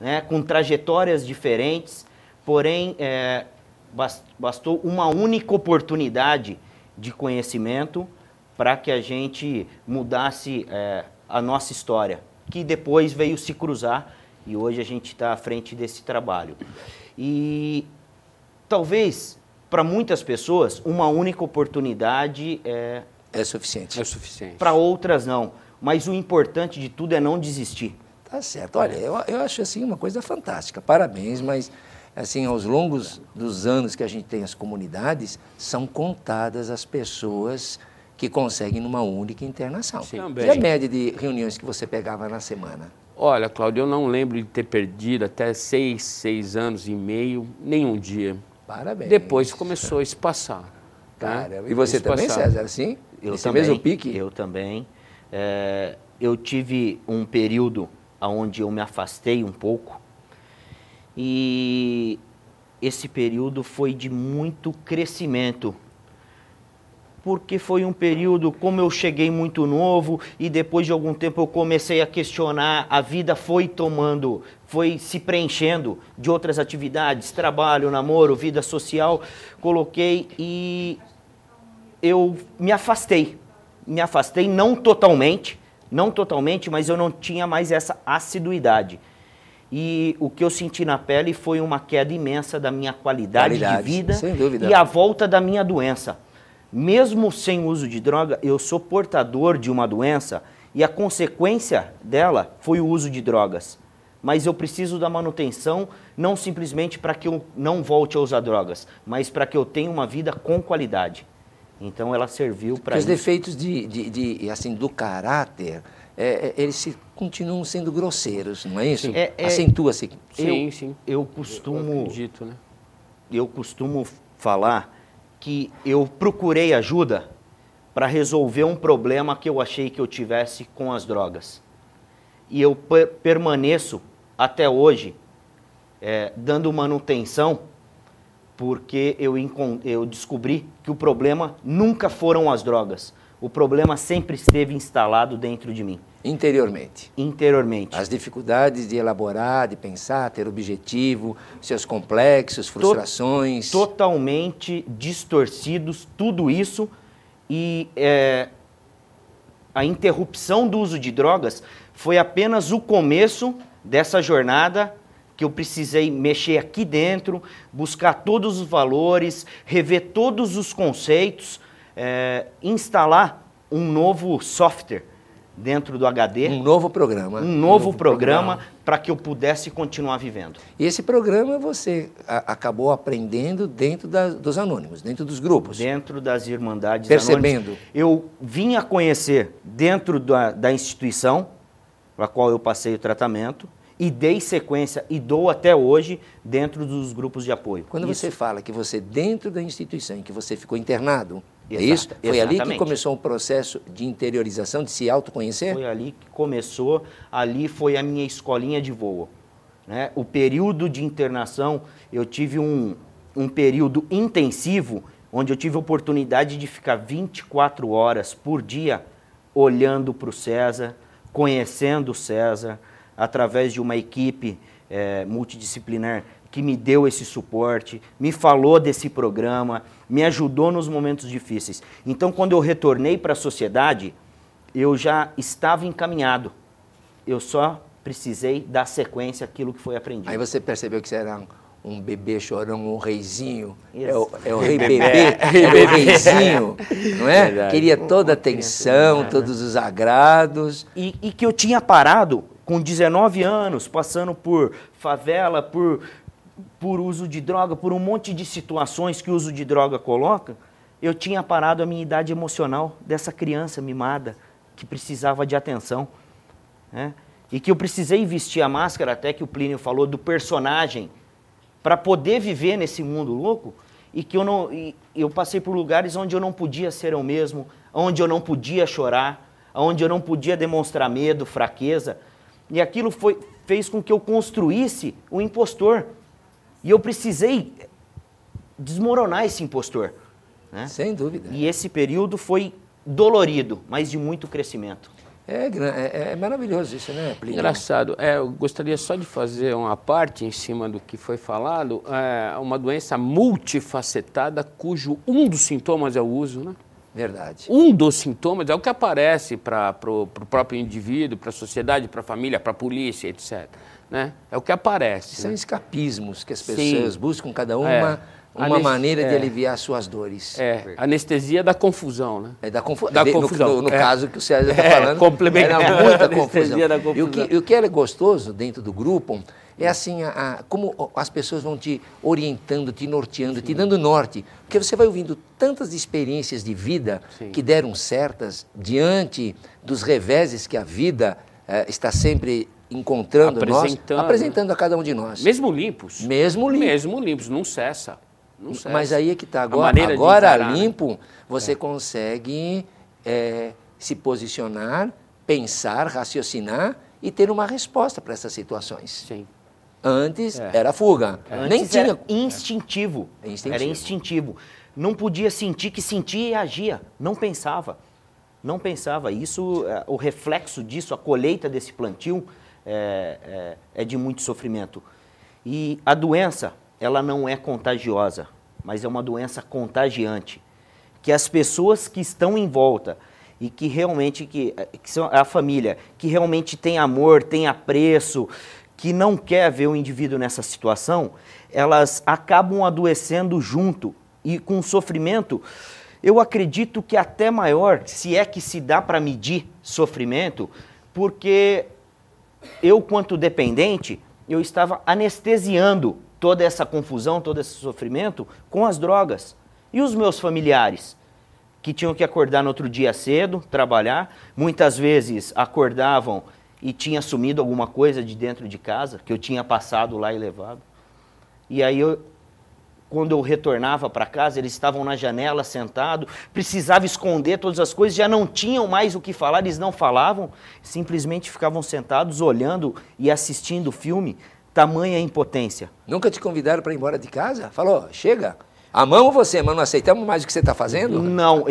né, com trajetórias diferentes, porém bastou uma única oportunidade de conhecimento para que a gente mudasse a nossa história, que depois veio se cruzar e hoje a gente está à frente desse trabalho. E talvez, para muitas pessoas, uma única oportunidade é suficiente. É suficiente. Para outras não, mas o importante de tudo é não desistir. Tá certo. Olha, eu acho assim uma coisa fantástica. Parabéns, mas assim, aos longos dos anos que a gente tem as comunidades, são contadas as pessoas que conseguem numa única internação. Sim. E a média de reuniões que você pegava na semana? Olha, Cláudio, eu não lembro de ter perdido até 6 anos e meio, nenhum dia. Parabéns. Depois começou a espaçar. Cara, né? e você também, César, assim? Esse mesmo pique? Eu também. Eu tive um período onde eu me afastei um pouco e esse período foi de muito crescimento, porque foi um período, como eu cheguei muito novo e depois de algum tempo eu comecei a questionar, a vida foi se preenchendo de outras atividades, trabalho, namoro, vida social, coloquei e eu me afastei não totalmente, mas eu não tinha mais essa assiduidade. E o que eu senti na pele foi uma queda imensa da minha qualidade de vida sem dúvida. E a volta da minha doença. Mesmo sem uso de droga, eu sou portador de uma doença e a consequência dela foi o uso de drogas. Mas eu preciso da manutenção, não simplesmente para que eu não volte a usar drogas, mas para que eu tenha uma vida com qualidade. Então ela serviu para isso. Os defeitos assim, do caráter, eles continuam sendo grosseiros, não é isso? Acentua-se. Sim. Eu costumo, acredito, né? Eu costumo falar que eu procurei ajuda para resolver um problema que eu achei que eu tivesse com as drogas. E eu permaneço até hoje dando manutenção, porque eu descobri que o problema nunca foram as drogas. O problema sempre esteve instalado dentro de mim. Interiormente. Interiormente. As dificuldades de elaborar, de pensar, ter objetivo, seus complexos, frustrações. Totalmente distorcidos, tudo isso. E a interrupção do uso de drogas foi apenas o começo dessa jornada que eu precisei mexer aqui dentro, buscar todos os valores, rever todos os conceitos, instalar um novo software dentro do HD. Um novo programa. Um novo programa para que eu pudesse continuar vivendo. E esse programa você acabou aprendendo dentro dos anônimos, dentro dos grupos? Dentro das Irmandades Percebendo. Anônimas. Eu vim a conhecer dentro da instituição para a qual eu passei o tratamento e dei sequência e dou até hoje dentro dos grupos de apoio. Quando você fala que você, dentro da instituição em que você ficou internado, é Exato, isso? Foi ali que exatamente. começou um processo de interiorização, de se autoconhecer? Foi ali que começou, ali foi a minha escolinha de voo. Né? O período de internação, eu tive um período intensivo, onde eu tive a oportunidade de ficar 24 horas por dia olhando para o César, conhecendo o César, através de uma equipe multidisciplinar que me deu esse suporte, me falou desse programa, me ajudou nos momentos difíceis. Então, quando eu retornei para a sociedade, eu já estava encaminhado. Eu só precisei dar sequência àquilo que foi aprendido. Aí você percebeu que você era um bebê chorão, um reizinho. Isso. É o rei bebê, é o reizinho, não é? Verdade. Queria toda a atenção, todos os agrados. E que eu tinha parado com 19 anos, passando por favela, por uso de droga, por um monte de situações que o uso de droga coloca, eu tinha parado a minha idade emocional dessa criança mimada que precisava de atenção. Né? E que eu precisei vestir a máscara, até que o Plínio falou, do personagem, para poder viver nesse mundo louco, e que eu passei por lugares onde eu não podia ser eu mesmo, onde eu não podia chorar, onde eu não podia demonstrar medo, fraqueza, e aquilo fez com que eu construísse um impostor. E eu precisei desmoronar esse impostor. Né? Sem dúvida. E esse período foi dolorido, mas de muito crescimento. É maravilhoso isso, né, Plínio? Engraçado. Eu gostaria só de fazer uma parte em cima do que foi falado. Uma doença multifacetada, cujo um dos sintomas é o uso, né? Verdade. Um dos sintomas é o que aparece para o próprio indivíduo, para a sociedade, para a família, para a polícia, etc. Né? É o que aparece. São né? escapismos que as pessoas buscam, cada uma maneira de aliviar suas dores. Anestesia da confusão, né? Da confusão. No caso que o César está falando, complementar. era muita confusão. Da confusão. E o que é gostoso dentro do grupo é assim, como as pessoas vão te orientando, te norteando, te dando norte. Porque você vai ouvindo tantas experiências de vida que deram certas diante dos reveses que a vida está sempre encontrando apresentando a cada um de nós. Mesmo limpos. Mesmo limpos, não cessa. Mas aí é que está. Agora limpo, você consegue se posicionar, pensar, raciocinar e ter uma resposta para essas situações. Sim. Antes era fuga. Nem tinha. Era instintivo. Era instintivo. Não podia sentir, que sentia e agia. Não pensava. Não pensava. Isso, o reflexo disso, a colheita desse plantio é de muito sofrimento. E a doença, ela não é contagiosa, mas é uma doença contagiante. Que as pessoas que estão em volta e que realmente, que são a família, que realmente tem amor, tem apreço, que não quer ver o indivíduo nessa situação, elas acabam adoecendo junto e com sofrimento. Eu acredito que até maior, se é que se dá para medir sofrimento, porque eu, quanto dependente, eu estava anestesiando toda essa confusão, todo esse sofrimento com as drogas. E os meus familiares, que tinham que acordar no outro dia cedo, trabalhar, muitas vezes acordavam e tinha sumido alguma coisa de dentro de casa, que eu tinha passado lá e levado. E aí, quando eu retornava para casa, eles estavam na janela sentados, precisava esconder todas as coisas, já não tinham mais o que falar, eles não falavam, simplesmente ficavam sentados olhando e assistindo o filme, tamanha impotência. Nunca te convidaram para ir embora de casa? Falou, chega, amamos você, mas não aceitamos mais o que você está fazendo? Não,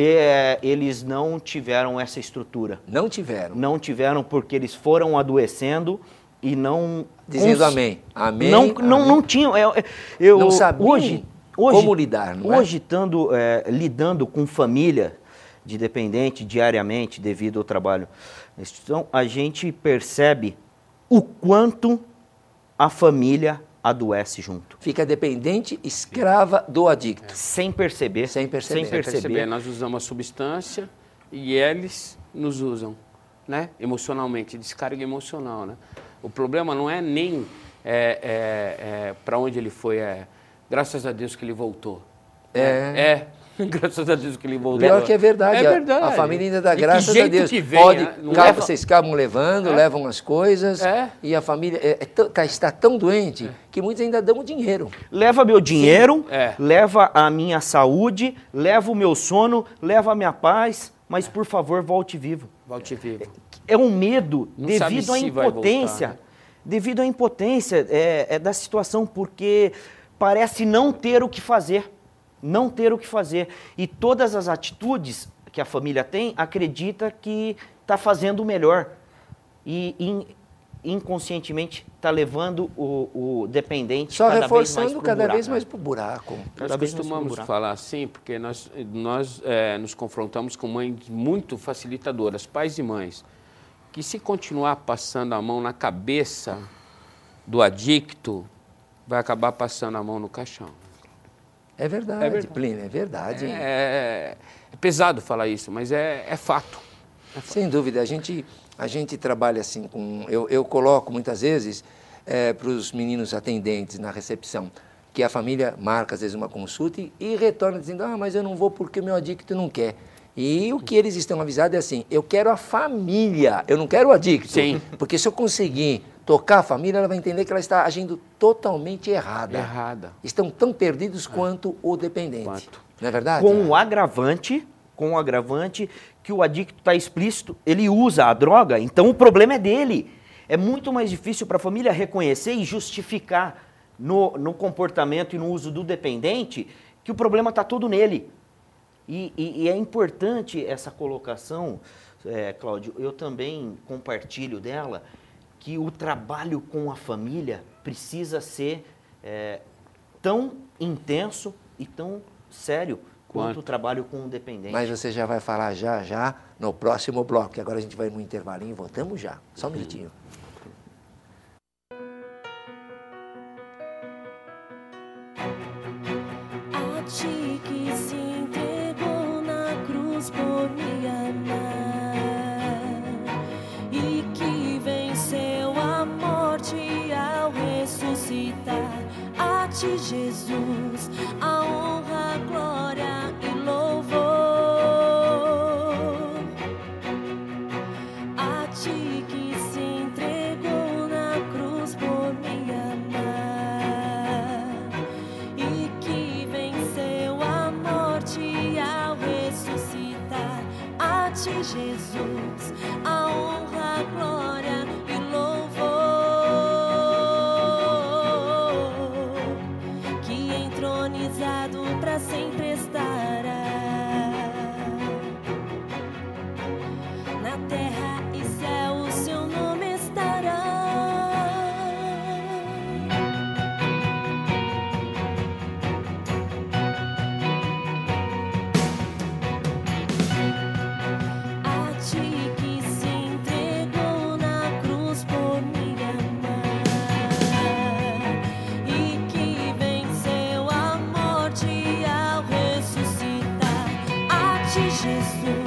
eles não tiveram essa estrutura. Não tiveram? Não tiveram, porque eles foram adoecendo e não... Dizendo amém. Amém. Não tinham. Não sabiam hoje, como lidar, não é? Hoje, lidando com família de dependente diariamente devido ao trabalho, então, a gente percebe o quanto a família adoece junto. Fica dependente, escrava do adicto. Sem perceber. Sem perceber. Nós usamos a substância e eles nos usam, né? Emocionalmente, descarga emocional, né? O problema não é nem para onde ele foi, graças a Deus que ele voltou. Graças a Deus que ele voltou. Pior que é verdade. É verdade. A família ainda dá graças a Deus. Vocês acabam levando, levam as coisas, e a família está tão doente que muitos ainda dão o dinheiro. Leva meu dinheiro, leva a minha saúde, leva o meu sono, leva a minha paz, mas por favor, volte vivo. Volte vivo. É um medo Não devido à impotência. Voltar, né? Devido à impotência da situação, porque parece não ter o que fazer. Não ter o que fazer. E todas as atitudes que a família tem, acredita que está fazendo o melhor. E inconscientemente está levando o dependente só reforçando cada vez mais para o buraco. Nós costumamos falar assim, porque nós nos confrontamos com mães muito facilitadoras, pais e mães, que se continuar passando a mão na cabeça do adicto, vai acabar passando a mão no caixão. É verdade, Plínio, é verdade. É pesado falar isso, mas é fato. Sem dúvida, a gente trabalha assim com... Eu coloco muitas vezes para os meninos atendentes na recepção, que a família marca às vezes uma consulta e retorna dizendo, mas eu não vou porque o meu adicto não quer. E o que eles estão avisados é assim, eu quero a família, eu não quero o adicto. Sim. Porque se eu conseguir tocar a família, ela vai entender que ela está agindo totalmente errada. Estão tão perdidos quanto o dependente. Não é verdade? Com o agravante que o adicto está explícito, ele usa a droga, então o problema é dele. É muito mais difícil para a família reconhecer e justificar no comportamento e no uso do dependente que o problema está todo nele. E é importante essa colocação Cláudio, eu também compartilho dela que o trabalho com a família precisa ser tão intenso e tão sério quanto o trabalho com o dependente. Mas você já vai falar já no próximo bloco, que agora a gente vai no intervalinho e voltamos já. Só um minutinho. A ti que se entregou na cruz por me amar e que venceu a morte ao ressuscitar. A ti, Jesus, a honra, a glória e louvor. A ti que se entregou na cruz por me amar e que venceu a morte ao ressuscitar. A ti, Jesus, a honra, a glória e louvor, que entronizado para sempre estará. Na terra e céu o seu nome estará. A ti que se entregou na cruz por me amar e que venceu a morte ao ressuscitar. A ti, Jesus,